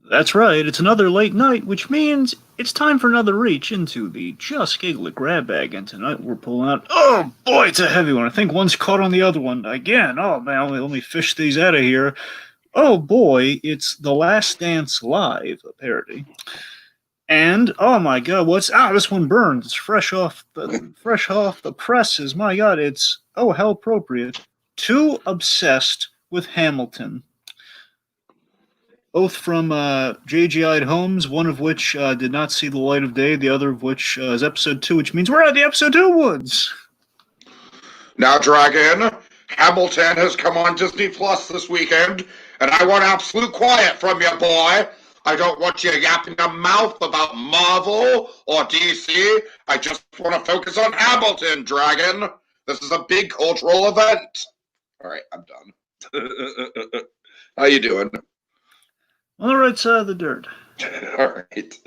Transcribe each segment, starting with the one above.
That's right, it's another late night, which means it's time for another reach into the Just Giggle It grab bag, and tonight we're pulling out, oh boy, it's a heavy one. I think one's caught on the other one again. Oh man, let me fish these out of here. Oh boy, it's The Last Dance Live, a parody. And oh my god, this one burned. It's fresh off the presses. My god, it's how appropriate. Too Obsessed with Hamilton. Both from JGI homes, one of which did not see the light of day, the other of which is episode 2, which means we're at the episode 2 woods. Now, Dragon, Hamilton has come on Disney Plus this weekend, and I want absolute quiet from you, boy. I don't want you yapping your mouth about Marvel or DC. I just want to focus on Hamilton, Dragon. This is a big cultural event. All right, I'm done. How you doing? On the right side of the dirt. All right.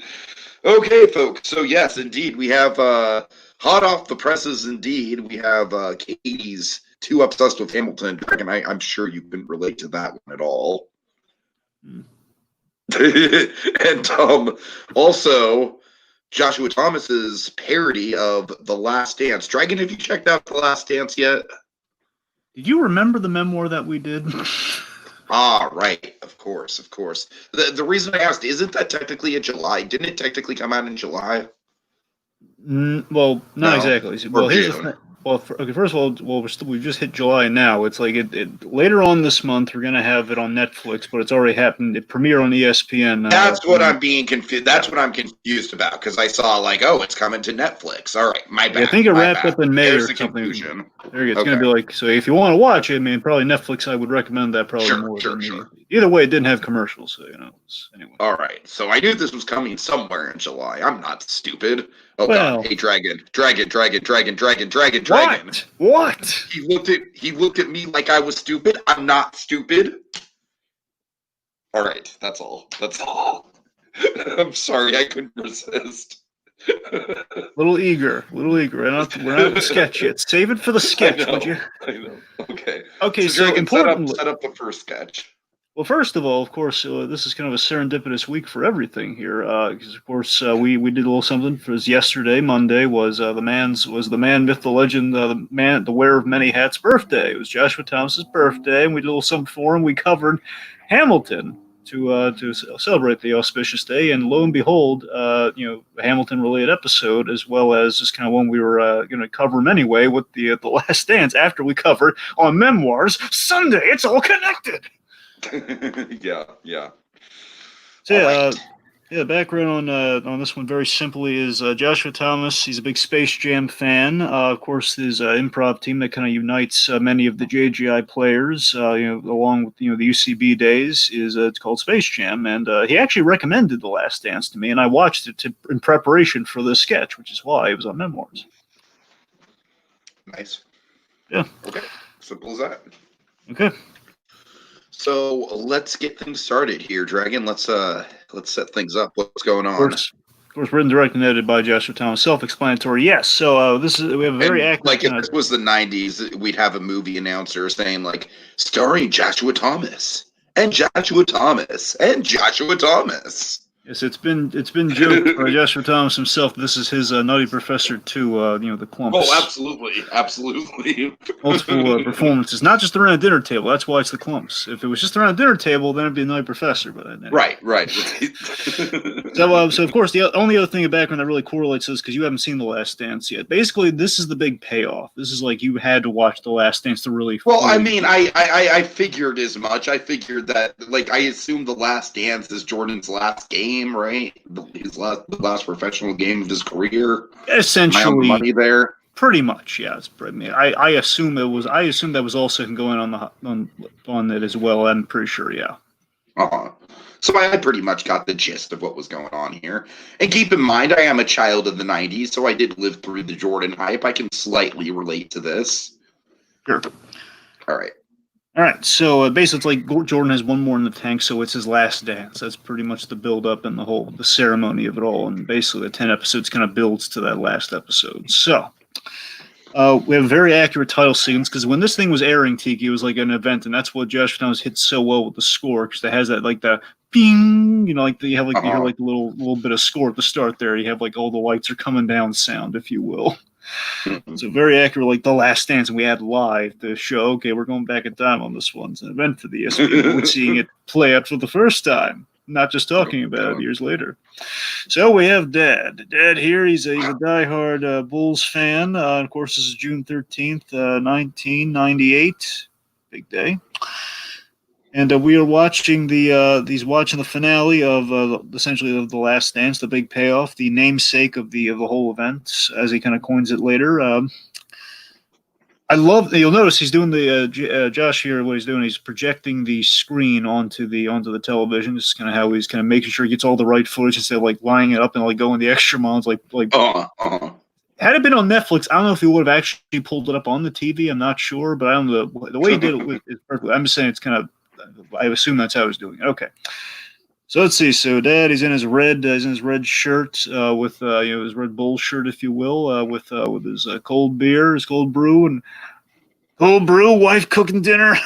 Okay, folks. So, yes, indeed, we have hot off the presses, indeed. We have Katie's Too Obsessed with Hamilton. Dragon, I'm sure you couldn't relate to that one at all. And also, Joshua Thomas's parody of The Last Dance. Dragon, have you checked out The Last Dance yet? Did you remember the memoir that we did? Ah, right. Of course. The reason I asked, isn't that technically in July? Didn't it technically come out in July? Well, not exactly. Well, here's June. the thing. Well, first of all, we've just hit July now. It's like later on this month we're gonna have it on Netflix, but it's already happened. It premiered on ESPN. That's what I'm being confused. That's what I'm confused about because I saw it's coming to Netflix. All right, my bad. I think it wrapped up in May There's or the something. confusion. There you go. It's gonna be like, so if you want to watch it, I mean, probably Netflix. I would recommend that probably more. Sure. Either way, it didn't have commercials, so anyway. All right, so I knew this was coming somewhere in July. I'm not stupid. Oh well, God! Hey, Dragon! What? He looked at me like I was stupid. I'm not stupid. All right, that's all. I'm sorry, I couldn't resist. Little eager. We're not at the sketch yet. Save it for the sketch, would you? I know. Okay. Okay, so Dragon, importantly, set up the first sketch. Well, first of all, of course, this is kind of a serendipitous week for everything here, because of course we did a little something. For yesterday, Monday, was the man, myth, the legend, the wearer of many hats' birthday. It was Joshua Thomas's birthday, and we did a little something for him. We covered Hamilton to celebrate the auspicious day, and lo and behold, a Hamilton-related episode, as well as just kind of one we were going to cover him anyway with the Last Dance. After we covered on Memoirs Sunday, it's all connected. Yeah. So background on this one very simply is Joshua Thomas. He's a big Space Jam fan. Of course, his improv team that kind of unites many of the JGI players, along with the UCB days, is it's called Space Jam. And he actually recommended The Last Dance to me, and I watched it in preparation for this sketch, which is why it was on Memoirs. Nice. Yeah. Okay. Simple as that. Okay. So let's get things started here, Dragon. Let's set things up. What's going on? Of course, written, directed, and edited by Joshua Thomas. Self-explanatory. Yes. So we have a very active. Like if this was the '90s, we'd have a movie announcer saying starring Joshua Thomas and Joshua Thomas and Joshua Thomas. Yes, it's been joked by Joshua Thomas himself. This is his Nutty Professor 2, the Clumps. Oh, absolutely. Multiple performances, not just around a dinner table. That's why it's the Clumps. If it was just around a dinner table, then it'd be a Nutty Professor. But anyway. Right. So of course, the only other thing in background that really correlates to this, because you haven't seen The Last Dance yet. Basically, this is the big payoff. This is like you had to watch The Last Dance to really. Well, I mean, I figured as much. I figured that, I assumed The Last Dance is Jordan's last game. Right, the last professional game of his career. Essentially, money there. Pretty much, yeah. I assume that was also going on it as well. I'm pretty sure, yeah. So I pretty much got the gist of what was going on here. And keep in mind, I am a child of the '90s, so I did live through the Jordan hype. I can slightly relate to this. Sure. All right, so basically it's like Jordan has one more in the tank, so it's his last dance. That's pretty much the build-up and the ceremony of it all, and basically the 10 episodes kind of builds to that last episode. So, We have a very accurate title sequence because when this thing was airing, Tiki, it was like an event, and that's what Josh Thomas hit so well with the score because it has that like the ping, like you have like you hear like the little bit of score at the start there. You have like all the lights are coming down sound, if you will. So very accurate, like The Last Dance, and we had live to show. Okay, we're going back in time on this one. It's an event for the ESPN. We're seeing it play out for the first time, not just talking about it years later. So we have Dad. Dad here. He's a diehard Bulls fan. Of course, this is June 13th, 1998. Big day. And we are watching he's watching the finale of essentially of The Last Dance, the big payoff, the namesake of the whole event, as he kind of coins it later. I love. You'll notice he's doing the Josh here. What he's doing, he's projecting the screen onto the television. This is kind of how he's kind of making sure he gets all the right footage instead of like lining it up and like going the extra miles. Had it been on Netflix, I don't know if he would have actually pulled it up on the TV. I'm not sure, but I don't know the way he did it is perfect. I'm just saying it's kind of. I assume that's how he's doing it. Okay. So let's see. So Dad, he's in his red shirt with his Red Bull shirt, if you will, with his cold beer, his cold brew, and cold brew. Wife cooking dinner.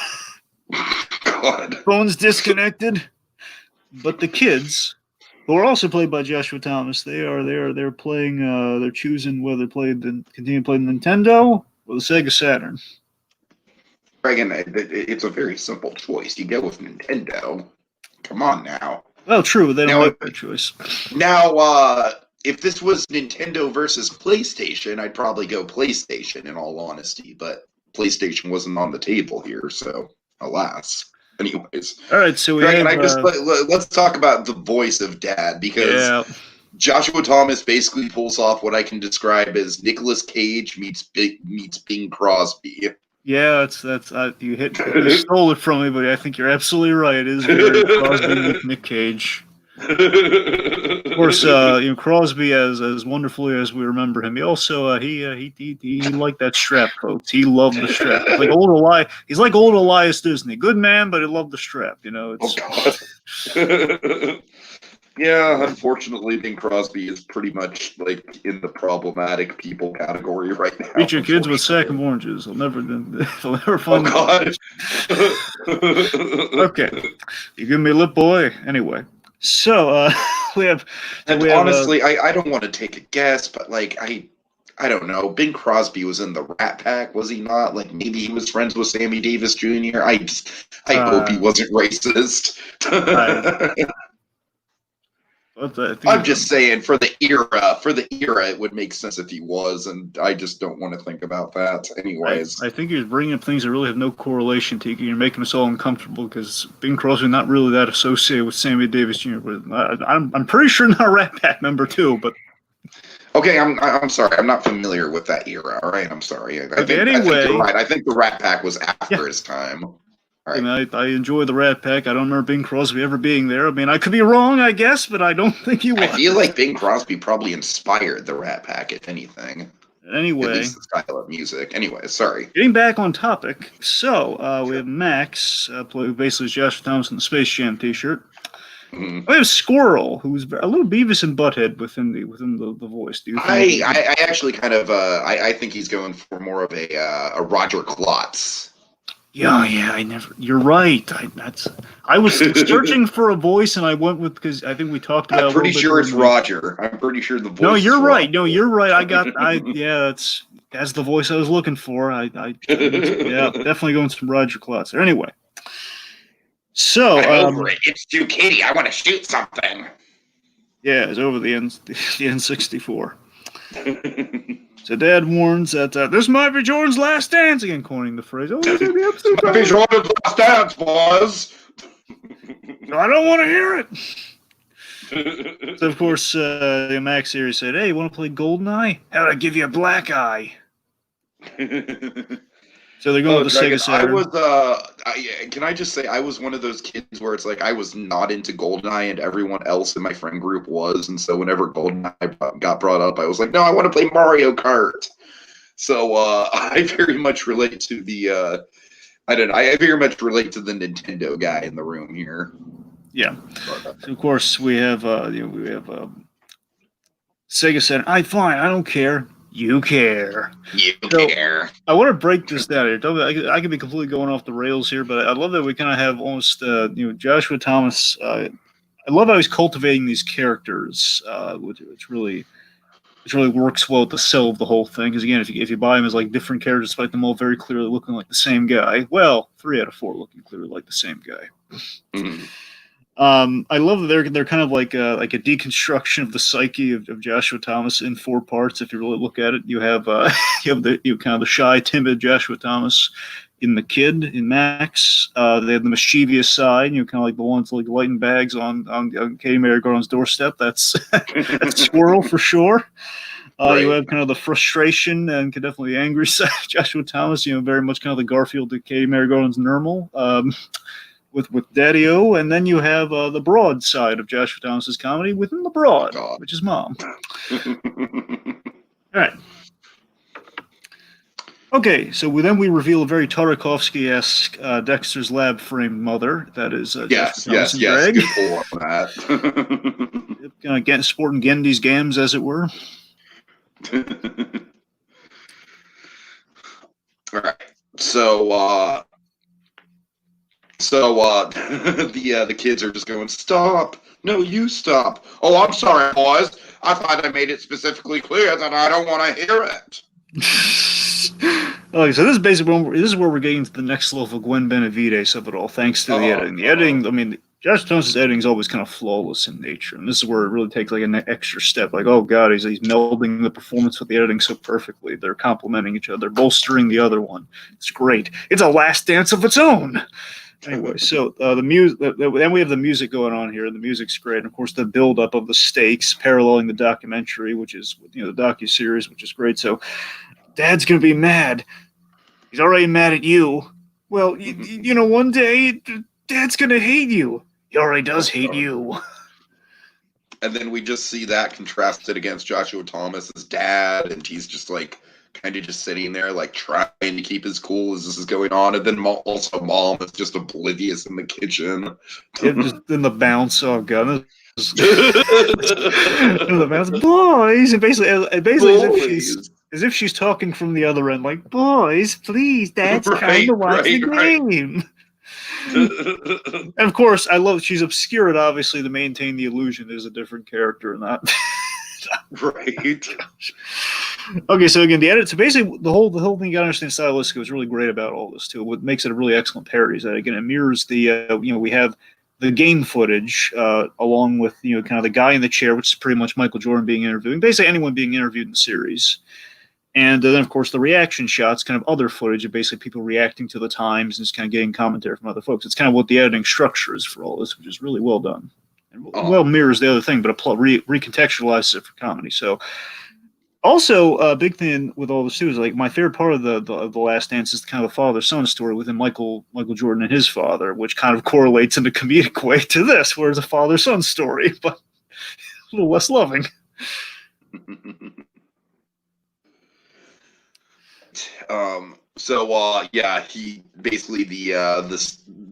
God. Phone's disconnected. But the kids, who are also played by Joshua Thomas, they're playing. They're choosing whether to continue to play Nintendo or the Sega Saturn. Dragon, it's a very simple choice. You go with Nintendo. Come on now. Well, true, but they don't make that choice. Now, if this was Nintendo versus PlayStation, I'd probably go PlayStation in all honesty, but PlayStation wasn't on the table here, so alas. Anyways. All right, so Dragon, let's talk about the voice of Dad, because Joshua Thomas basically pulls off what I can describe as Nicolas Cage meets Bing Crosby. Yeah, you stole it from me, but I think you're absolutely right. It is very Crosby with Nick Cage. Of course, Crosby, as wonderfully as we remember him, he also he liked that strap, folks. He loved the strap. It's like old Elias Disney, good man, but he loved the strap. Yeah, unfortunately, Bing Crosby is pretty much like in the problematic people category right now. Treat your kids with a sack of oranges. They'll never find. Oh God. Okay, you give me a lip, boy. Anyway, so we have. Honestly, I don't want to take a guess, but like I don't know. Bing Crosby was in the Rat Pack, was he not? Like maybe he was friends with Sammy Davis Jr. I hope he wasn't racist. I'm just saying, for the era, it would make sense if he was, and I just don't want to think about that. Anyways, I think you're bringing up things that really have no correlation, Tiki. You're making us all uncomfortable because Bing Crosby not really that associated with Sammy Davis Jr. But I'm pretty sure not a Rat Pack member too. But okay, I'm sorry, I'm not familiar with that era. All right, I'm sorry. I think you're right. I think the Rat Pack was after his time. Right. I enjoy the Rat Pack. I don't remember Bing Crosby ever being there. I mean, I could be wrong, I guess, but I don't think he was. I feel like Bing Crosby probably inspired the Rat Pack, if anything. Anyway. At least the style of music. Anyway, sorry. Getting back on topic. So, we have Max, basically Joshua Thomas in the Space Jam t-shirt. Mm-hmm. We have Squirrel, who's a little Beavis and Butthead within the voice. Do you think I actually kind of, I think he's going for more of a Roger Klotz. Yeah, you're right. I was searching for a voice, and I went with, because I think we talked about. I'm pretty sure it's Roger. I'm pretty sure the voice. No, you're right. No, you're right. That's the voice I was looking for. Definitely going some Roger Klotz. Anyway, so over it. It's too Katie. I want to shoot something. Yeah, it's over the N64. So Dad warns that this might be Jordan's last dance, again coining the phrase. Oh, this might be episode might be Jordan's last dance, boys. I don't want to hear it. So of course, the Max series said, "Hey, you want to play GoldenEye? How'd I give you a black eye?" So they're going with the Sega Saturn. Can I just say, I was one of those kids where it's like I was not into GoldenEye and everyone else in my friend group was. And so whenever GoldenEye got brought up, I was like, no, I want to play Mario Kart. So I very much relate to the, I very much relate to the Nintendo guy in the room here. Yeah. So of course, we have Sega Saturn. Fine, I don't care. You care. You So, care. I want to break this down here. I could be completely going off the rails here, but I love that we kind of have almost, Joshua Thomas. I love how he's cultivating these characters, which really works well with the sell of the whole thing. Because again, if you buy them as like different characters, despite them all very clearly looking like the same guy, well, 3 out of 4 looking clearly like the same guy. Mhm. I love that they're kind of like a deconstruction of the psyche of Joshua Thomas in 4 parts. If you really look at it, you have you have kind of the shy, timid Joshua Thomas in the kid in Max. They have the mischievous side, kind of like the ones like lighting bags on Katie Mary Garland's doorstep. That's that's Squirrel for sure. You have kind of the frustration and definitely angry side of Joshua Thomas. Very much kind of the Garfield to Katie Mary Garland's Normal. With Daddy-O, and then you have the broad side of Joshua Thomas's comedy within the broad, which is Mom. All right. Okay, so we reveal a very Tartakovsky-esque Dexter's Lab framed mother. That is yes. Greg. Good pull on that. Kind of sporting Gendy's gams, as it were. All right. So the kids are just going, stop. No, you stop. Oh, I'm sorry, boys. I thought I made it specifically clear that I don't want to hear it. Okay, so this is basically where we're getting to the next level of Gwen Benavides of it all, thanks to the editing. The editing, I mean, Josh Thomas's editing is always kind of flawless in nature, and this is where it really takes like an extra step. Like, oh god, he's melding the performance with the editing so perfectly. They're complementing each other, they're bolstering the other one. It's great. It's a last dance of its own. Anyway, so the music, then we have the music going on here. The music's great, and of course the build-up of the stakes, paralleling the documentary, which is the docu-series, which is great. So, Dad's gonna be mad. He's already mad at you. Well, one day Dad's gonna hate you. He already does hate you. And then we just see that contrasted against Joshua Thomas's dad, and he's just like kind of just sitting there, like trying to keep his cool as this is going on. And then also Mom is just oblivious in the kitchen. Just in the bounce. Oh god. The bounce, boys, and basically as if she's talking from the other end, like, boys, please, Dad's trying to watch the game. And of course, I love she's obscured, obviously, to maintain the illusion there's a different character in that. Right. Okay, so again, the edit. So basically, the whole thing you gotta understand stylistically was really great about all this too. What makes it a really excellent parody is that again, it mirrors the we have the game footage along with kind of the guy in the chair, which is pretty much Michael Jordan being interviewed, basically anyone being interviewed in the series. And then, of course, the reaction shots, kind of other footage of basically people reacting to the times and just kind of getting commentary from other folks. It's kind of what the editing structure is for all this, which is really well done. And well mirrors the other thing, but recontextualizes it for comedy. So, also, a big thing with all this, too, is like my favorite part of the Last Dance is kind of the father-son story within Michael Jordan and his father, which kind of correlates in a comedic way to this, where it's a father-son story, but a little less loving. He basically the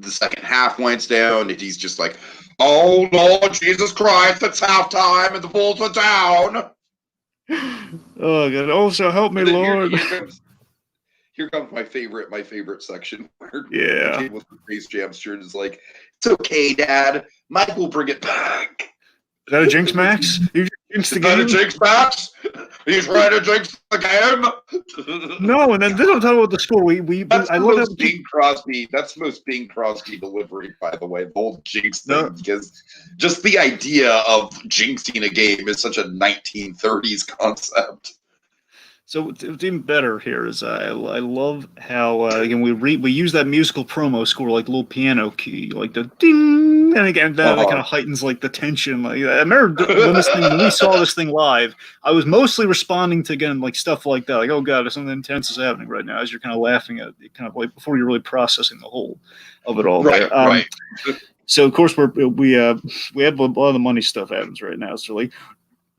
second half winds down, and he's just like, "Oh Lord Jesus Christ, it's halftime, and the Bulls are down." Oh God! Also, help me, Lord. Here comes my favorite section where the kid with the Space Jam shirt is like, "It's okay, Dad. Mike will bring it back." Is that a jinx, Max? You jinxed the game? Is that a jinx, Max? He's trying to jinx the game. No, and then this I'm talking about the score. I love that Bing Crosby. That's the most Bing Crosby delivery, by the way. The whole jinx thing, because just the idea of jinxing a game is such a 1930s concept. So what's even better here is I love how again we use that musical promo score, like the little piano key, like the ding, and again that kind of heightens like the tension. Like I remember when we saw this thing live, I was mostly responding to again like stuff like that, like oh god, something intense is happening right now, as you're kind of laughing at it, kind of like before you're really processing the whole of it all. Right, right. So of course we have a lot of the money stuff happens right now. So like.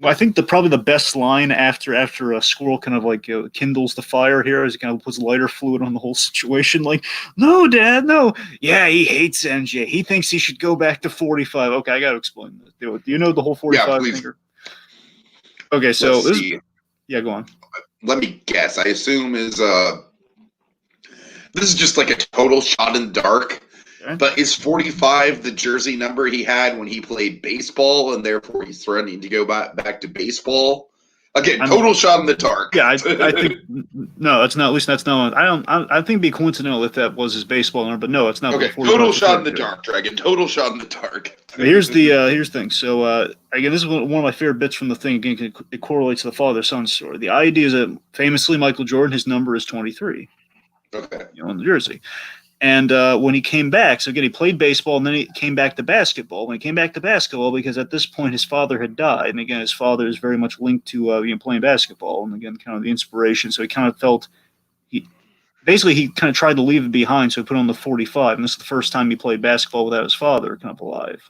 I think probably the best line after a squirrel kind of like kindles the fire here is he kind of puts lighter fluid on the whole situation. Like, no, Dad, no. Yeah, he hates NJ. He thinks he should go back to 45. Okay, I got to explain this. Do you know the whole 45 thing? Okay, so yeah, go on. let me guess. I assume is this is just like a total shot in the dark. Okay. But is 45 the jersey number he had when he played baseball, and therefore he's threatening to go back to baseball? Again, total shot in the dark. Yeah, I think no, that's not. At least that's not. I think it'd be coincidental if that was his baseball number, but no, it's not. Okay, total shot in the dark, Dragon. Total shot in the dark. Here's the thing. So again, this is one of my favorite bits from the thing. Again, it correlates to the father-son story. The idea is that famously Michael Jordan, his number is 23. Okay. On the jersey. And when he came back, so again, he played baseball, and then he came back to basketball. When he came back to basketball, because at this point his father had died, and again, his father is very much linked to playing basketball, and again, kind of the inspiration. So he kind of felt he kind of tried to leave it behind, so he put on the 45, and this is the first time he played basketball without his father kind of alive.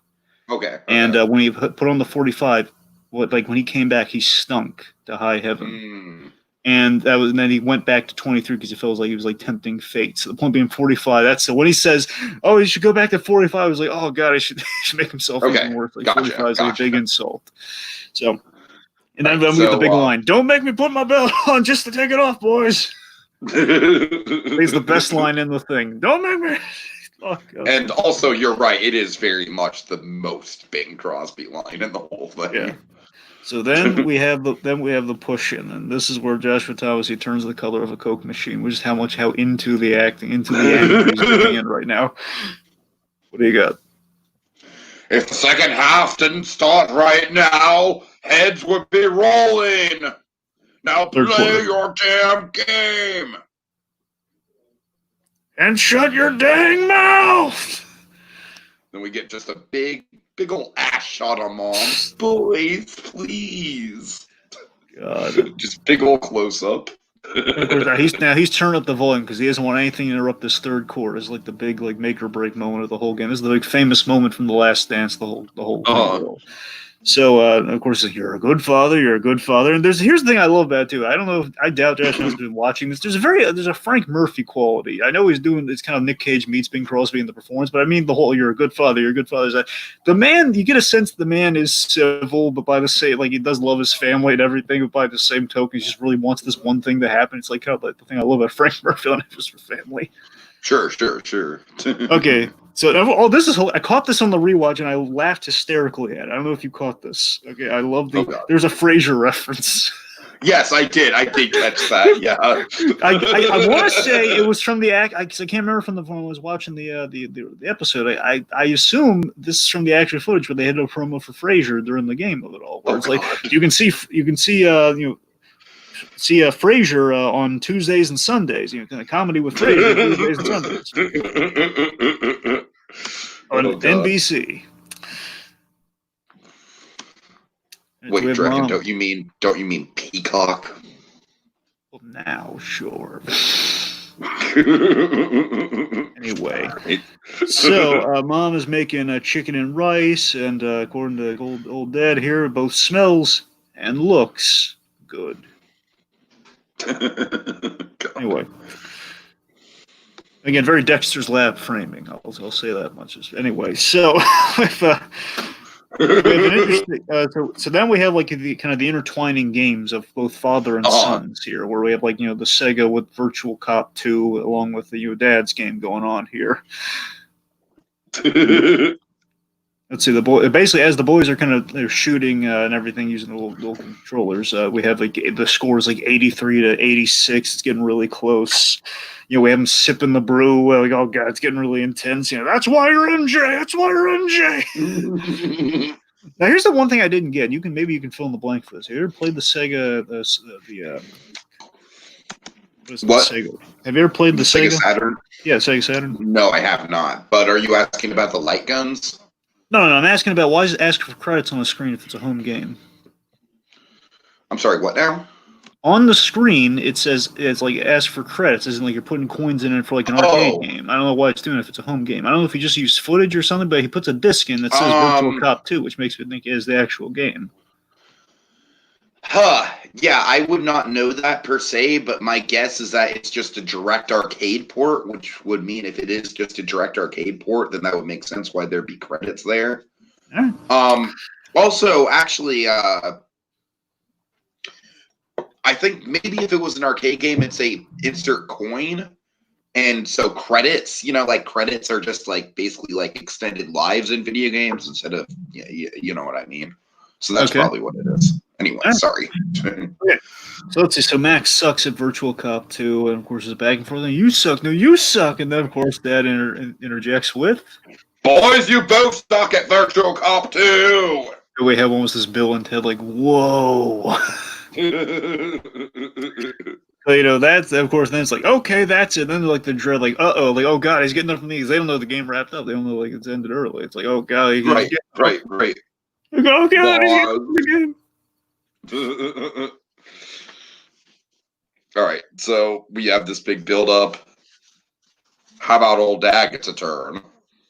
Okay. And when he put on the 45, when he came back, he stunk to high heaven. And then he went back to 23 because he feels like he was like tempting fate. So the point being 45. That's so when he says, "Oh, you should go back to 45," I was like, "Oh God, he should make himself even worse." Like 45 is like a big insult. So, and then we get the big line: "Don't make me put my belt on just to take it off, boys." He's the best line in the thing. Don't make me. Oh, God. And also, you're right. It is very much the most Bing Crosby line in the whole thing. Yeah. So then we have the push in, and this is where Joshua Thomas turns the color of a Coke machine, which is how into the acting, into the anger he's getting in right now. What do you got? If the second half didn't start right now, heads would be rolling. Now play your damn game. And shut your dang mouth. Then we get just a big old ass shot on Mom. Boys, please. God. Just big old close up. Of course, he's turned up the volume because he doesn't want anything to interrupt this third quarter. It's like the big make or break moment of the whole game. This is the big famous moment from The Last Dance. The whole. So of course, you're a good father. You're a good father. And here's the thing I love about it too. I don't know. I doubt Josh has been watching this. There's a Frank Murphy quality. I know he's doing it's kind of Nick Cage meets Bing Crosby in the performance, but I mean the whole you're a good father. You're a good father. Is that the man? You get a sense the man is civil, but by the same he does love his family and everything. But by the same token, he just really wants this one thing to happen. It's like kind of like the thing I love about Frank Murphy on Interest for Family. Sure. Okay. So this is I caught this on the rewatch and I laughed hysterically at it. I don't know if you caught this. Okay, I love there's a Frasier reference. Yes, I did. I did catch that. Yeah. I want to say it was from the act. I can't remember from when I was watching the episode. I assume this is from the actual footage where they had a promo for Frasier during the game of it all. Where it's like you can see Frasier on Tuesdays and Sundays. Kind of comedy with Frasier Tuesdays and Sundays on NBC. Wait, Dragon, don't you mean Peacock? Well, now, sure. Anyway, so Mom is making chicken and rice, and according to old Dad here, both smells and looks good. Anyway, again, very Dexter's Lab framing. I'll say that much. Anyway, so we have an interesting. So then we have the kind of the intertwining games of both father and sons here, where we have the Sega with Virtual Cop 2, along with the Dad's game going on here. Let's see, the boy basically as the boys are they're shooting and everything using the little controllers. We have the score is 83 to 86. It's getting really close. We have them sipping the brew. Oh God, it's getting really intense. That's why you're MJ. That's why you're MJ. Now here's the one thing I didn't get. Maybe you can fill in the blank for this. Have you ever played the Sega? What? Sega? Have you ever played the Sega Saturn? Yeah, Sega Saturn. No, I have not. But are you asking about the light guns? No. I'm asking about why does it ask for credits on the screen if it's a home game? I'm sorry, what now? On the screen, it says it's ask for credits, as in you're putting coins in it for an arcade game. I don't know why it's doing it if it's a home game. I don't know if he just used footage or something, but he puts a disc in that says Virtual Cop 2, which makes me think it is the actual game. Yeah, I would not know that per se, but my guess is that it's just a direct arcade port, which would mean if it is just a direct arcade port, then that would make sense why there'd be credits there. Yeah. Also, actually, I think maybe if it was an arcade game, it'd say insert coin. And so credits, like credits are just like basically like extended lives in video games instead of, you know what I mean? So that's probably what it is. Anyway, sorry. Okay. So let's see. So Max sucks at Virtual Cop 2, and of course is back and forth. And you suck. No, you suck. And then of course Dad interjects with, "Boys, you both suck at Virtual Cop 2." We have almost this Bill and Ted like, whoa. So, that's, of course, then it's like, okay, that's it. Then they're like the dread, like, uh-oh, like, oh, God, he's getting up from me because they don't know the game wrapped up. They don't know, like, it's ended early. It's like, oh, God. Right. Oh, God, he's getting up again. All right, so we have this big build-up. How about old Dad gets a turn?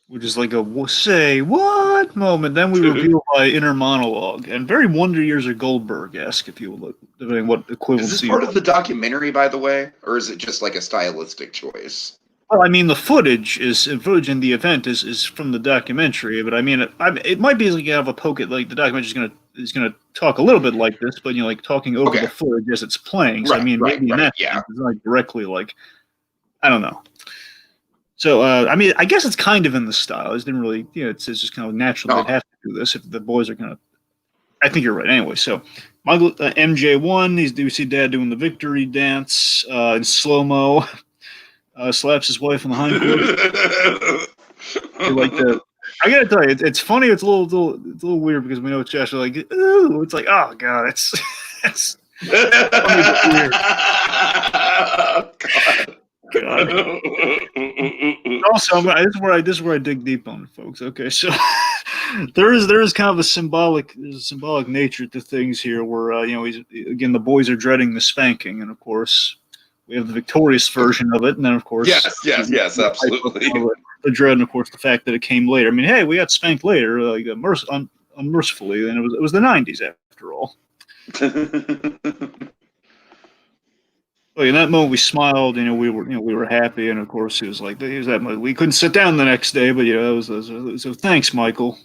Which is like a say what moment. Then we reveal my inner monologue, and very Wonder Years or Goldberg-esque, if you will look, depending what equivalent. Is this part of the documentary, by the way, or is it just like a stylistic choice? Well, I mean, the footage in the event is from the documentary, but I mean, it might be like you have a poke at, like, the documentary is gonna talk a little bit like this, but like talking over the footage as it's playing. So I mean, maybe in that sense, it's not directly like, I don't know. So, I mean, I guess it's kind of in the style. It didn't really, it's just kind of natural they'd have to do this if the boys are going to. I think you're right. Anyway, so Michael MJ1, we see Dad doing the victory dance in slow mo. Slaps his wife on the hindquarters. Like that. I gotta tell you, it's funny. It's a little weird because we know it's Josh. Like, ooh, it's like, oh God, it's funny but weird. God. Also, this is where I dig deep on it, folks. Okay, so there is kind of a symbolic nature to things here, where the boys are dreading the spanking, and of course we have the victorious version of it, and then of course yes, absolutely, the dread, and of course the fact that it came later. I mean, hey, we got spanked later, like unmercifully, and it was the '90s after all. Well, in that moment, we smiled. We were happy, and of course, it was that moment. We couldn't sit down the next day, but that was so. Thanks, Michael.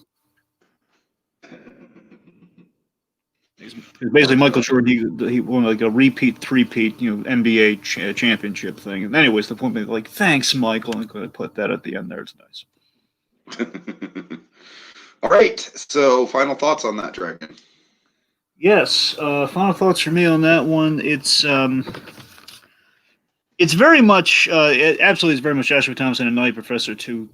It's basically Michael Jordan. He won like a repeat, three-peat, NBA championship thing. And anyways, the point being, like, thanks, Michael, and I put that at the end there. It's nice. All right. So, final thoughts on that, Dragon? Yes. Final thoughts for me on that one. It's very much, absolutely, it's very much Joshua Thompson and Night Professor 2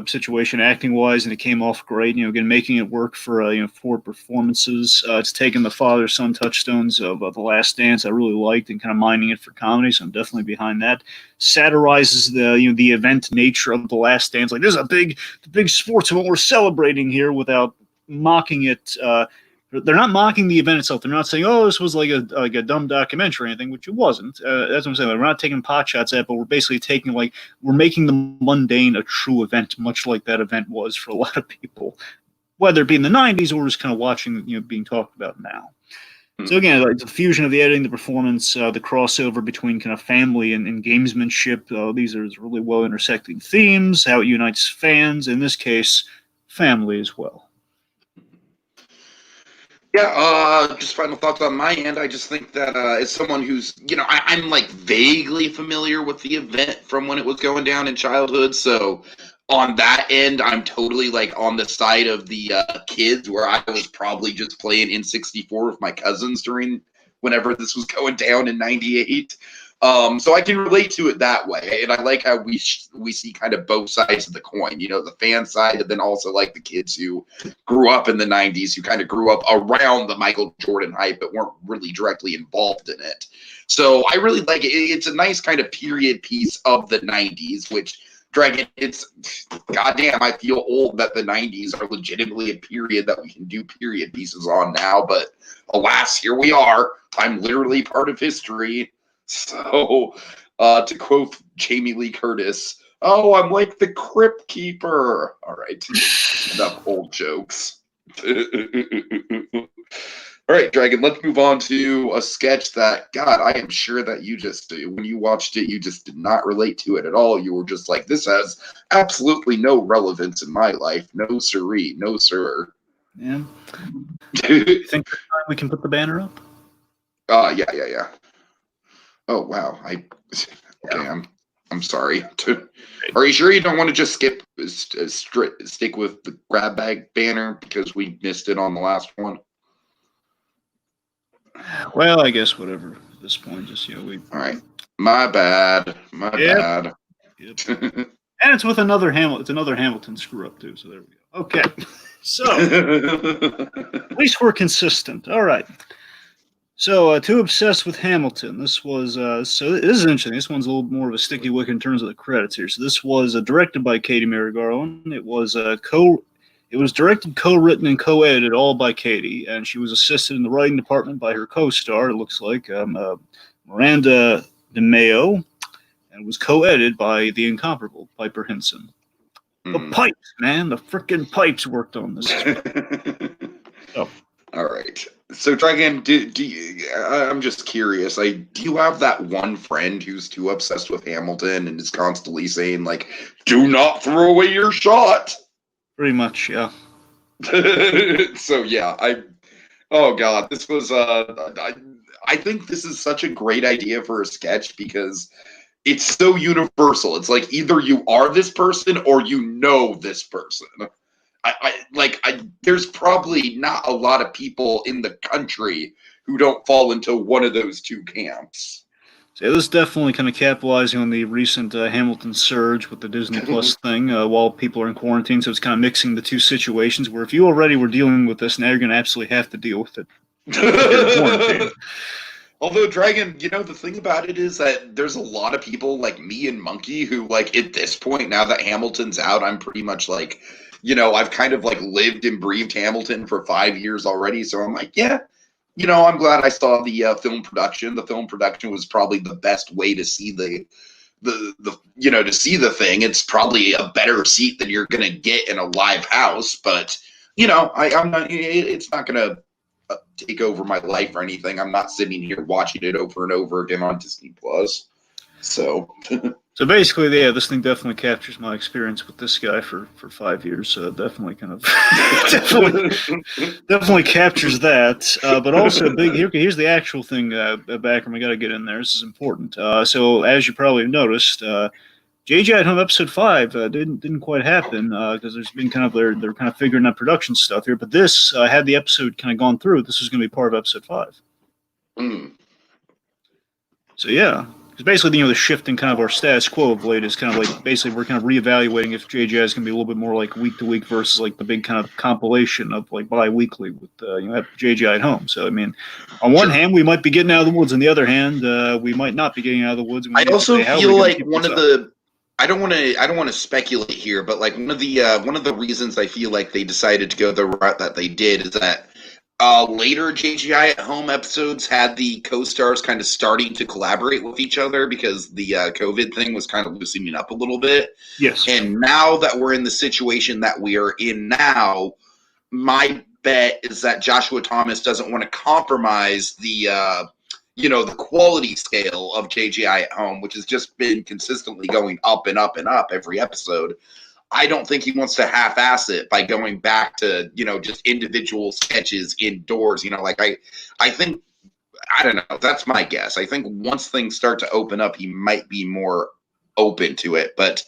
situation, acting wise, and it came off great. Again, making it work for 4 performances. It's taken the father-son touchstones of The Last Dance I really liked and kind of mining it for comedy, so I'm definitely behind that. Satirizes the event nature of The Last Dance. Like, this is the big sports event we're celebrating here, without mocking it. They're not mocking the event itself. They're not saying, "Oh, this was like a dumb documentary" or anything, which it wasn't. That's what I'm saying. We're not taking pot shots at it, but we're basically we're making the mundane a true event, much like that event was for a lot of people, whether it be in the '90s or just kind of watching, being talked about now. So again, like the fusion of the editing, the performance, the crossover between kind of family and gamesmanship. These are really well intersecting themes. How it unites fans, in this case, family as well. Yeah, just final thoughts on my end. I just think that as someone who's, I'm like vaguely familiar with the event from when it was going down in childhood. So on that end, I'm totally like on the side of the kids, where I was probably just playing N64 with my cousins whenever this was going down in '98. So I can relate to it that way, and I like how we see kind of both sides of the coin. The fan side, and then also like the kids who grew up in the '90s, who kind of grew up around the Michael Jordan hype, but weren't really directly involved in it. So I really like it. It's a nice kind of period piece of the '90s, which, Dragon, it's goddamn. I feel old that the '90s are legitimately a period that we can do period pieces on now, but alas, here we are. I'm literally part of history. So, to quote Jamie Lee Curtis, "Oh, I'm like the Crypt Keeper." All right, enough old jokes. All right, Dragon, let's move on to a sketch that, God, I am sure that when you watched it, you just did not relate to it at all. You were just like, this has absolutely no relevance in my life. No siree, no sir. Yeah. You think we can put the banner up? Yeah. Oh wow. I'm sorry. Are you sure you don't want to just stick with the grab bag banner because we missed it on the last one? Well, I guess whatever at this point. Just we. All right. My bad. My bad. Yep. And it's with another Hamilton. It's another Hamilton screw up too. So there we go. Okay. So at least we're consistent. All right. So Too Obsessed with Hamilton. This was so this is interesting. This one's a little more of a sticky wicket in terms of the credits here. So this was directed by Katie Mary Garland. It was directed, co-written, and co-edited all by Katie, and she was assisted in the writing department by her co-star. It looks like Miranda DeMeo, and was co-edited by the incomparable Piper Henson. The pipes, man, the frickin' pipes worked on this. Oh. All right. So, Dragon, do you, I'm just curious. Do you have that one friend who's too obsessed with Hamilton and is constantly saying, like, "Do not throw away your shot"? Pretty much, yeah. So yeah, oh god, this was I think this is such a great idea for a sketch because it's so universal. It's like either you are this person or you know this person. There's probably not a lot of people in the country who don't fall into one of those two camps. So yeah, this is definitely kind of capitalizing on the recent Hamilton surge with the Disney Plus thing while people are in quarantine. So it's kind of mixing the two situations where if you already were dealing with this, now you're going to absolutely have to deal with it. Although, Dragon, the thing about it is that there's a lot of people like me and Monkey who, like, at this point, now that Hamilton's out, I'm pretty much like, I've kind of like lived and breathed Hamilton for 5 years already. So I'm like, yeah. I'm glad I saw the film production. The film production was probably the best way to see the to see the thing. It's probably a better seat than you're gonna get in a live house, but I'm not. It's not gonna take over my life or anything. I'm not sitting here watching it over and over again on Disney Plus. So. So basically, yeah, this thing definitely captures my experience with this guy for 5 years. So definitely kind of definitely captures that. But also, here's the actual thing, Backroom. I got to get in there. This is important. So as you probably noticed, JGI at Home episode 5 didn't quite happen because there's been kind of they're kind of figuring out production stuff here. But this had the episode kind of gone through. This was going to be part of episode 5. So yeah. Because basically, the shift in kind of our status quo of late is kind of like basically we're kind of reevaluating if JGI is going to be a little bit more like week to week versus like the big kind of compilation of like bi-weekly with JGI at Home. So I mean, on one hand, we might be getting out of the woods. On the other hand, we might not be getting out of the woods. I also feel like one of the I don't want to speculate here, but like one of the reasons I feel like they decided to go the route that they did is that. Later JGI at Home episodes had the co-stars kind of starting to collaborate with each other because the COVID thing was kind of loosening up a little bit. Yes. And now that we're in the situation that we are in now, my bet is that Joshua Thomas doesn't want to compromise the the quality scale of JGI at Home, which has just been consistently going up and up and up every episode. I don't think he wants to half-ass it by going back to, just individual sketches indoors. I think, I don't know, that's my guess. I think once things start to open up, he might be more open to it. But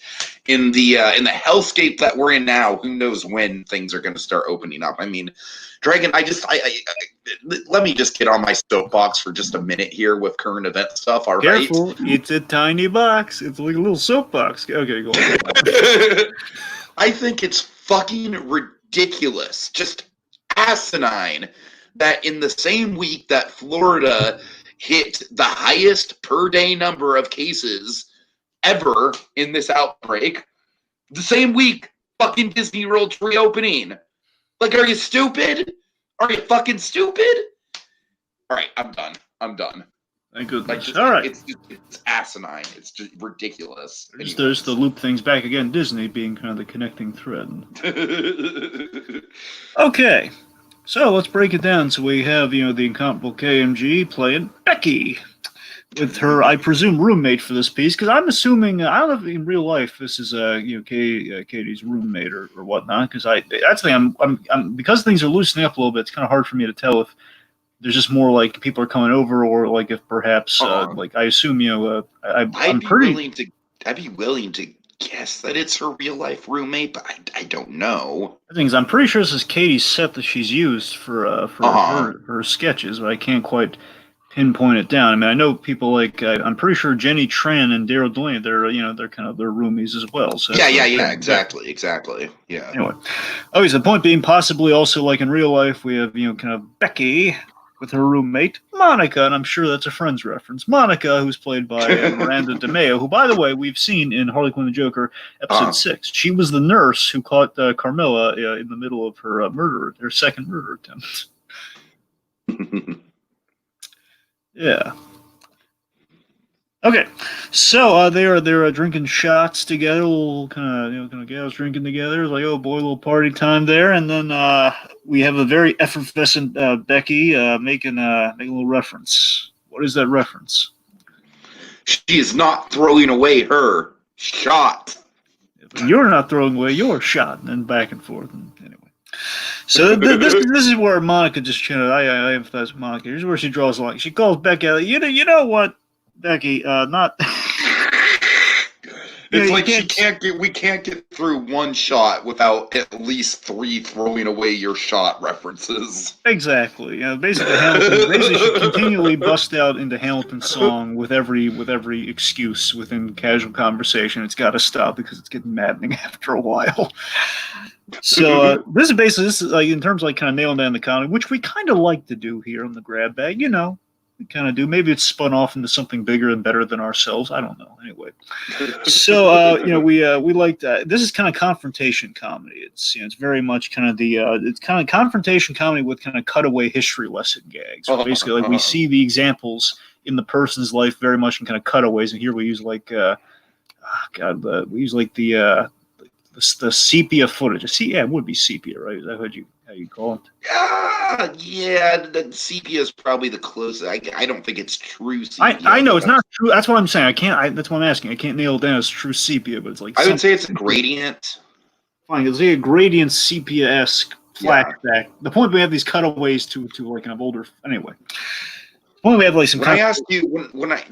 in the hellscape that we're in now, who knows when things are going to start opening up. I mean, Dragon, let me just get on my soapbox for just a minute here with current event stuff, all right? Careful, it's a tiny box. It's like a little soapbox. Okay, go on. I think it's fucking ridiculous, just asinine, that in the same week that Florida hit the highest per day number of cases ever in this outbreak, the same week fucking Disney World's reopening. Like, are you stupid? Are you fucking stupid? All right, I'm done. Thank goodness. All right. It's asinine. It's just ridiculous. There's the loop things back again. Disney being kind of the connecting thread. Okay, so let's break it down. So we have, the incomparable KMG playing Becky with her, I presume, roommate for this piece. Because I'm assuming, I don't know if in real life this is, Katie's roommate or whatnot. Because I'm because things are loosening up a little bit. It's kind of hard for me to tell if there's just more like people are coming over, or like if perhaps like I assume I'm pretty. I'd be willing to guess that it's her real life roommate, but I don't know. The thing is, I'm pretty sure this is Katie's set that she's used for her sketches, but I can't quite pinpoint it down. I mean, I know people like I'm pretty sure Jenny Tran and Daryl Delaney, they're kind of their roomies as well. So exactly, yeah. Anyway, okay, so the point being, possibly also like in real life, we have kind of Becky with her roommate Monica, and I'm sure that's a Friends reference. Monica, who's played by Miranda DeMeo, who, by the way, we've seen in Harley Quinn and the Joker episode 6. She was the nurse who caught Carmilla in the middle of her her second murder attempt. Yeah. Okay, so they're drinking shots together, little kind of gals drinking together. It's like, oh boy, little party time there, and then we have a very effervescent Becky making a little reference. What is that reference? She is not throwing away her shot. You're not throwing away your shot, and then back and forth. And anyway, so this is where Monica just I emphasize Monica. Here's where she draws the line. She calls Becky out. You know what? Becky, not. It's like we can't get through one shot without at least 3 throwing away your shot references. Exactly. Basically, Hamilton should continually bust out into Hamilton's song with every excuse within casual conversation. It's got to stop because it's getting maddening after a while. So this is like in terms of like kind of nailing down the comedy, which we kind of like to do here on the Grab Bag. We kind of do. Maybe it's spun off into something bigger and better than ourselves. I don't know. Anyway, so we like that. This is kind of confrontation comedy. It's it's very much kind of it's kind of confrontation comedy with kind of cutaway history lesson gags. So basically, like we see the examples in the person's life very much in kind of cutaways, and here we use like we use like the sepia footage. It would be sepia, right? Is that how you call it? Yeah, the sepia is probably the closest. I don't think it's true sepia. I know it's not true. That's what I'm saying. That's what I'm asking. I can't nail it down as true sepia, but it's like I would say it's a gradient. Fine, it's like a gradient sepia-esque flashback. Yeah. The point we have these cutaways to like an older. Anyway, the point we have like some. When I asked you when I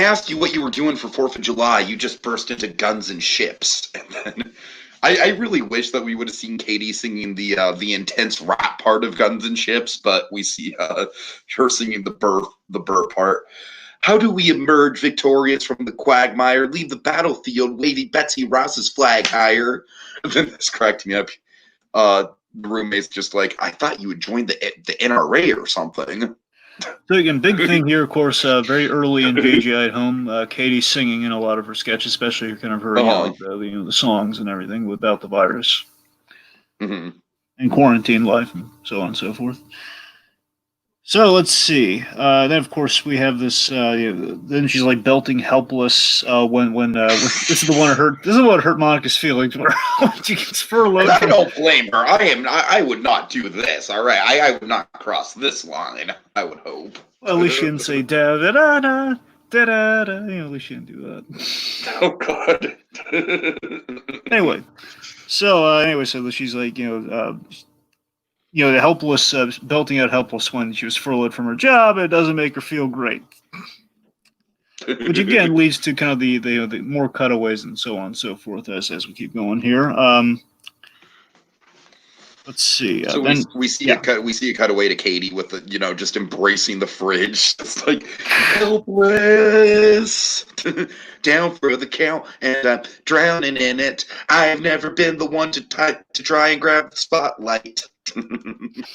asked you what you were doing for 4th of July, you just burst into Guns and Ships, and then I really wish that we would have seen Katie singing the intense rap part of Guns and Ships, but we see her singing the burr part. How do we emerge victorious from the quagmire? Leave the battlefield, waving Betsy Ross's flag higher. And then this cracked me up. The roommate's just like, I thought you would join the NRA or something. So again, big thing here, of course, very early in JGI at home, Katie singing in a lot of her sketches, especially kind of her the songs and everything about the virus and quarantine life and so on and so forth. So let's see. Then of course we have this. Then she's like belting "Helpless" when this is the one that hurt. This is what hurt Monica's feelings. When she gets furloughed. I don't blame her. I would not do this. All right, I would not cross this line. I would hope. Well, at least she didn't say da da da da da da da. At least she didn't do that. Oh God. Anyway, so she's like the helpless, belting out "Helpless" when she was furloughed from her job. It doesn't make her feel great, which again leads to kind of the more cutaways and so on and so forth as we keep going here. Let's see. So we see a cutaway to Katie with just embracing the fridge. It's like helpless, down for the count, and I'm drowning in it. I've never been the one to try and grab the spotlight. And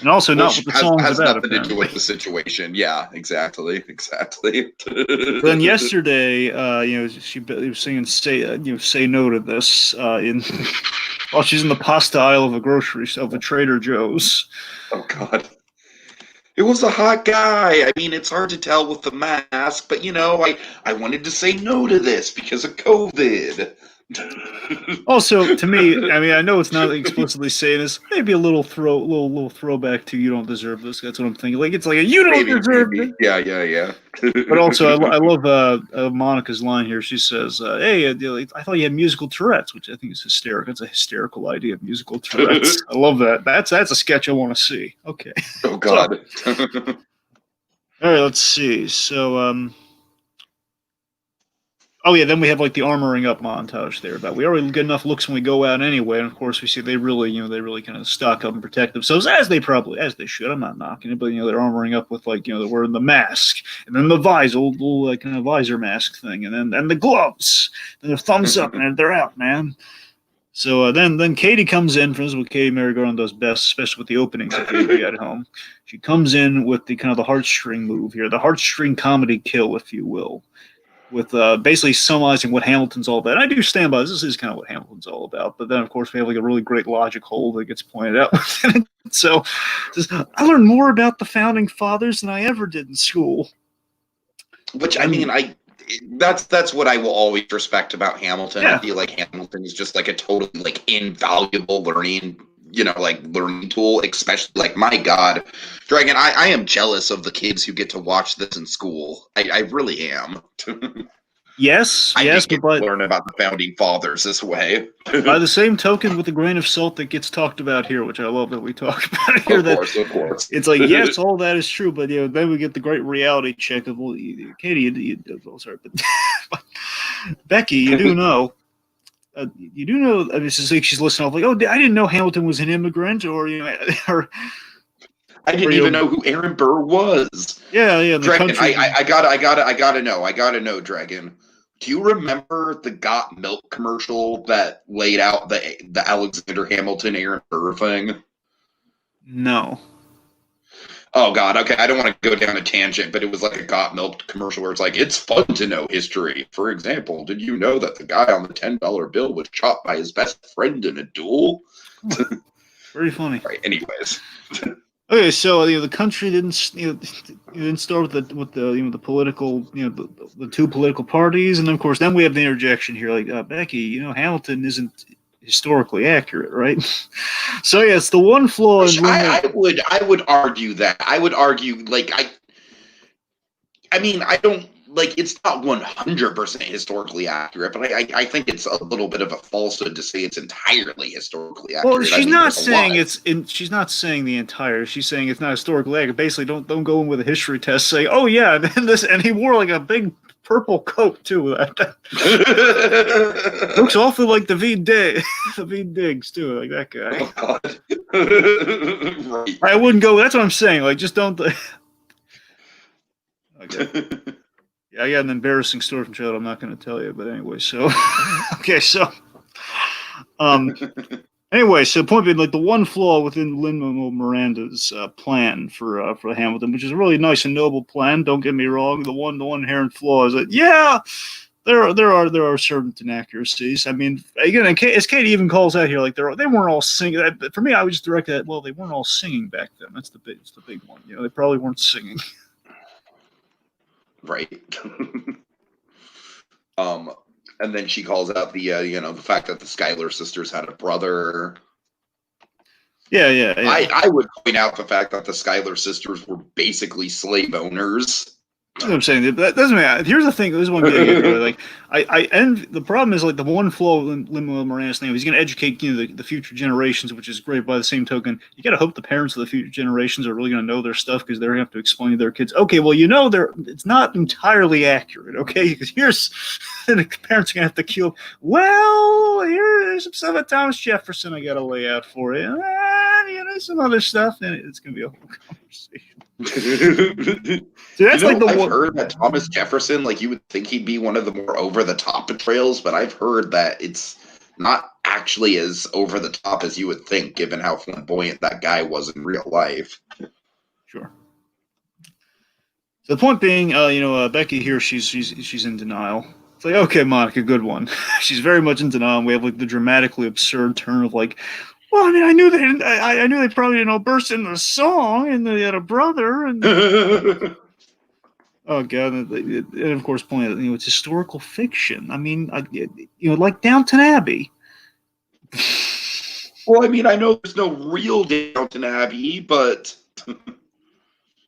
also not what the song's has about. Nothing to do with the situation. Yeah, exactly. Then yesterday, she was singing "Say No to This" while she's in the pasta aisle of a Trader Joe's. Oh God. It was a hot guy. I mean, it's hard to tell with the mask, but I wanted to say no to this because of COVID. Also, to me, I mean, I know it's not explicitly saying this. Maybe a little throwback to "You Don't Deserve This." That's what I'm thinking. Like it's like a "You don't deserve this." Yeah. But also, I love Monica's line here. She says, "Hey, I thought you had musical Tourette's," which I think is hysterical. It's a hysterical idea of musical Tourette's. I love that. That's a sketch I want to see. Okay. Oh God. So, all right, let's see. So, oh yeah, then we have like the armoring up montage there. But we already get enough looks when we go out anyway, and of course we see they really kind of stock up and protect themselves as they should. I'm not knocking it, but they're armoring up with like they're wearing the mask and then the visor, little like kind of visor mask thing, and then the gloves, and the thumbs up, and they're out, man. So then Katie comes in. This is what Katie Mary Garland does best, especially with the openings of JGI at home. She comes in with the kind of the heartstring move here, the heartstring comedy kill, if you will, with basically summarizing what Hamilton's all about. And I do stand by this is kind of what Hamilton's all about. But then, of course, we have like a really great logic hole that gets pointed out. So I learned more about the founding fathers than I ever did in school. Which I mean, that's what I will always respect about Hamilton. Yeah. I feel like Hamilton is just like a totally like invaluable learning tool, especially like, my God, Dragon, I am jealous of the kids who get to watch this in school. I really am. Yes, I yes, get but to learn about the founding fathers this way. by the same token, with a grain of salt that gets talked about here, which I love that we talk about here. Of course. It's like, yes, all that is true, but then we get the great reality check of, well, Katie, but Becky, you do know. I mean, it's like she's listening off like, oh, I didn't know Hamilton was an immigrant, or I didn't even know who Aaron Burr was. Yeah. Dragon, I gotta know, Dragon. Do you remember the Got Milk commercial that laid out the Alexander Hamilton Aaron Burr thing? No. Oh God, okay, I don't want to go down a tangent, but it was like a Got Milk commercial where it's like, it's fun to know history. For example, did you know that the guy on the $10 bill was shot by his best friend in a duel? Very funny. Right. Anyways. Okay, so the country didn't start with the political the two political parties, and then, of course then we have the interjection here like Becky, Hamilton isn't historically accurate, right? So yeah, it's the one flaw. I would argue that. I would argue like I mean I don't like it's not 100% historically accurate, but I think it's a little bit of a falsehood to say it's entirely historically accurate. Well, she's not saying she's not saying the entire. She's saying it's not historically accurate. Basically, don't go in with a history test. Say, oh yeah, and he wore like a big purple coat too. Looks awfully like the V Diggs too, like that guy. Oh, God. Right. I wouldn't go. That's what I'm saying. Like, just don't. Okay. Yeah, I got an embarrassing story from childhood. I'm not going to tell you, but anyway. So, okay, so, anyway, so the point being, like the one flaw within Lin-Manuel Miranda's plan for Hamilton, which is a really nice and noble plan. Don't get me wrong. The one inherent flaw is that there are certain inaccuracies. I mean, again, as Katie even calls out here, like they weren't all singing. For me, I would just direct that. Well, they weren't all singing back then. It's the big one. They probably weren't singing. Right. And then she calls out the the fact that the Schuyler sisters had a brother. Yeah. I would point out the fact that the Schuyler sisters were basically slave owners. That's what I'm saying. That doesn't matter. Here's the thing. This is one thing. Like, and the problem is like the one flaw in Lin-Manuel Miranda's name. He's going to educate the future generations, which is great. By the same token, you got to hope the parents of the future generations are really going to know their stuff because they're going to have to explain to their kids. Okay, well, it's not entirely accurate. Okay, because the parents are going to have to cue. Well, here's some stuff at Thomas Jefferson I got to lay out for you. And, some other stuff, and it's going to be a whole conversation. So that's I've heard that Thomas Jefferson, like you would think he'd be one of the more over-the-top betrayals, but I've heard that it's not actually as over-the-top as you would think, given how flamboyant that guy was in real life. Sure. So the point being, Becky here, she's in denial. It's like, okay, Monica, good one. She's very much in denial. And we have like the dramatically absurd turn of like, well, I mean, I knew they probably didn't all burst into the song, and they had a brother, and. Oh god, and of course, pointing out, it's historical fiction. I mean, like Downton Abbey. Well, I mean, I know there's no real Downton Abbey, but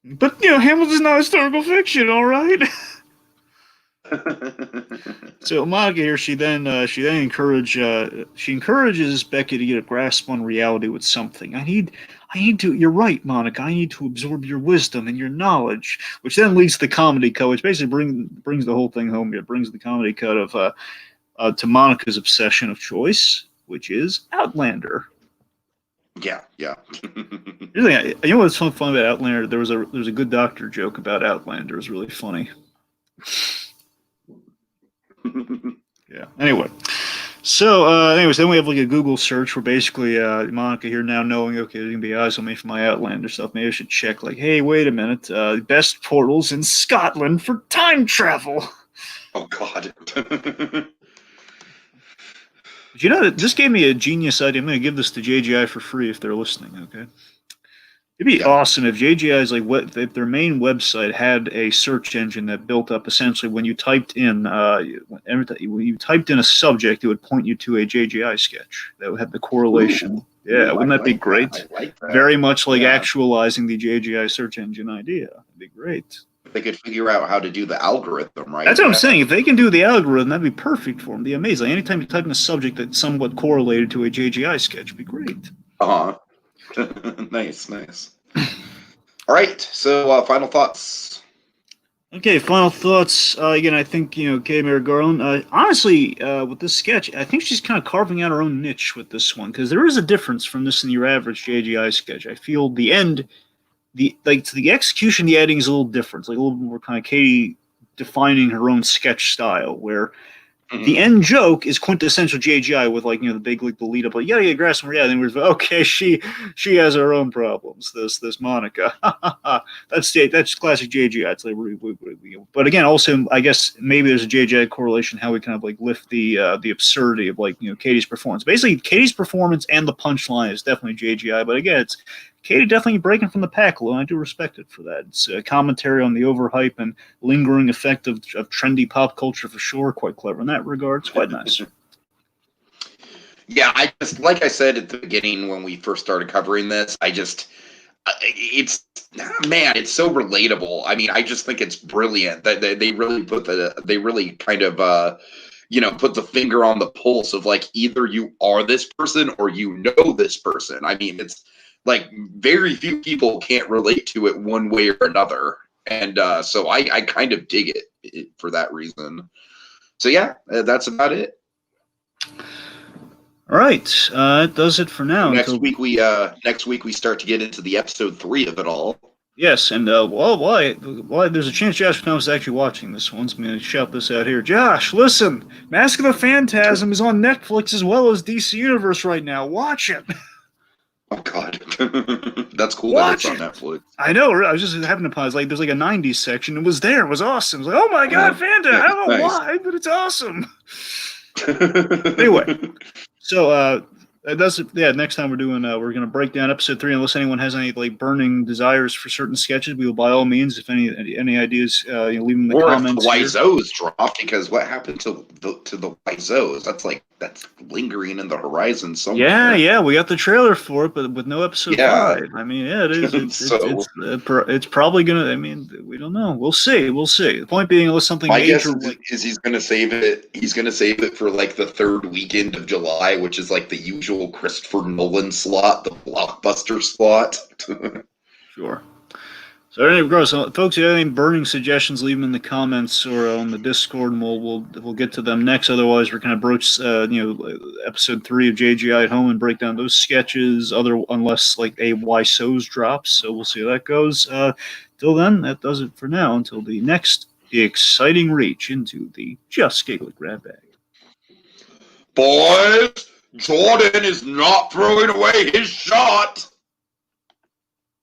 But Hamilton's not historical fiction, all right. So Monica here, she then encourages Becky to get a grasp on reality with something. I need to. You're right, Monica. I need to absorb your wisdom and your knowledge, which then leads to the comedy cut, which basically brings the whole thing home. It brings the comedy cut of to Monica's obsession of choice, which is Outlander. yeah. Really, you know what's fun about Outlander? There's a Good Doctor joke about Outlander. It was really funny. Yeah. Anyway, so then we have like a Google search where basically Monica here now knowing, okay, there's gonna be eyes on me for my Outlander stuff. Maybe I should check like, hey, wait a minute, best portals in Scotland for time travel. Oh God. But that this gave me a genius idea. I'm going to give this to JGI for free if they're listening. Okay. It'd be awesome if JGI's if their main website had a search engine that built up essentially when you typed in a subject, it would point you to a JGI sketch that would have the correlation. Ooh, yeah, wouldn't that be great? I like that. Very much like actualizing the JGI search engine idea. It'd be great. They could figure out how to do the algorithm, right? That's what I'm saying. If they can do the algorithm, that'd be perfect for them. It'd be amazing. Anytime you type in a subject that's somewhat correlated to a JGI sketch, it'd be great. Nice. All right. So, final thoughts. Okay, final thoughts. Again, I think Katie Mary Garland. Honestly, with this sketch, I think she's kind of carving out her own niche with this one because there is a difference from this and your average JGI sketch. I feel the end. The execution, the editing is a little different. It's like a little more kind of Katie defining her own sketch style, where the end joke is quintessential JGI with the big the lead up. Like, you gotta get a grasp on reality. And we're okay. She has her own problems. This Monica. that's classic JGI. It's like, but again, also I guess maybe there's a JGI correlation how we kind of lift the absurdity of Katie's performance. Basically, Katie's performance and the punchline is definitely JGI. But again, it's Katie definitely breaking from the pack a little, and I do respect it for that. It's a commentary on the overhype and lingering effect of trendy pop culture for sure. Quite clever in that regard. It's quite nice. Yeah, like I said at the beginning when we first started covering this, it's so relatable. I mean, I just think it's brilliant that they really put kind of put the finger on the pulse of either you are this person or this person. I mean, it's very few people can't relate to it one way or another. And so I kind of dig it for that reason. So yeah, that's about it. All right, that does it for now. Next week we start to get into the episode 3 of it all. Yes, and why there's a chance Josh Knopf is actually watching this one. So I'm going to shout this out here. Josh, listen, Mask of the Phantasm is on Netflix as well as DC Universe right now. Watch it. Oh God, that's cool. Watch that it's on Netflix. I know. I was just having to pause. There's a '90s section. It was there. It was awesome. It was like, oh my God, Fanta! I don't know why, but it's awesome. Anyway, so that's it. Yeah, next time we're going to break down episode 3. Unless anyone has any burning desires for certain sketches, we will by all means, if any ideas, leave them in the comments. Or if the Wiseaus dropped, because what happened to the Wiseaus? That's lingering in the horizon somewhere. Yeah, we got the trailer for it, but with no episode 5. I mean, yeah, it is. It's probably gonna. I mean, we don't know. We'll see. The point being, unless something major. Is he's gonna save it? He's gonna save it for the third weekend of July, which is the usual Christopher Nolan slot, the blockbuster slot. Sure. So anyway, gross. Folks, if you have any burning suggestions, leave them in the comments or on the Discord, and we'll get to them next. Otherwise, we're going to broach episode 3 of JGI at home and break down those sketches. Unless a Wiseaus drops, so we'll see how that goes. Till then, that does it for now. Until the next exciting reach into the Just Giggle It grab bag. Boys, Jordan is not throwing away his shot.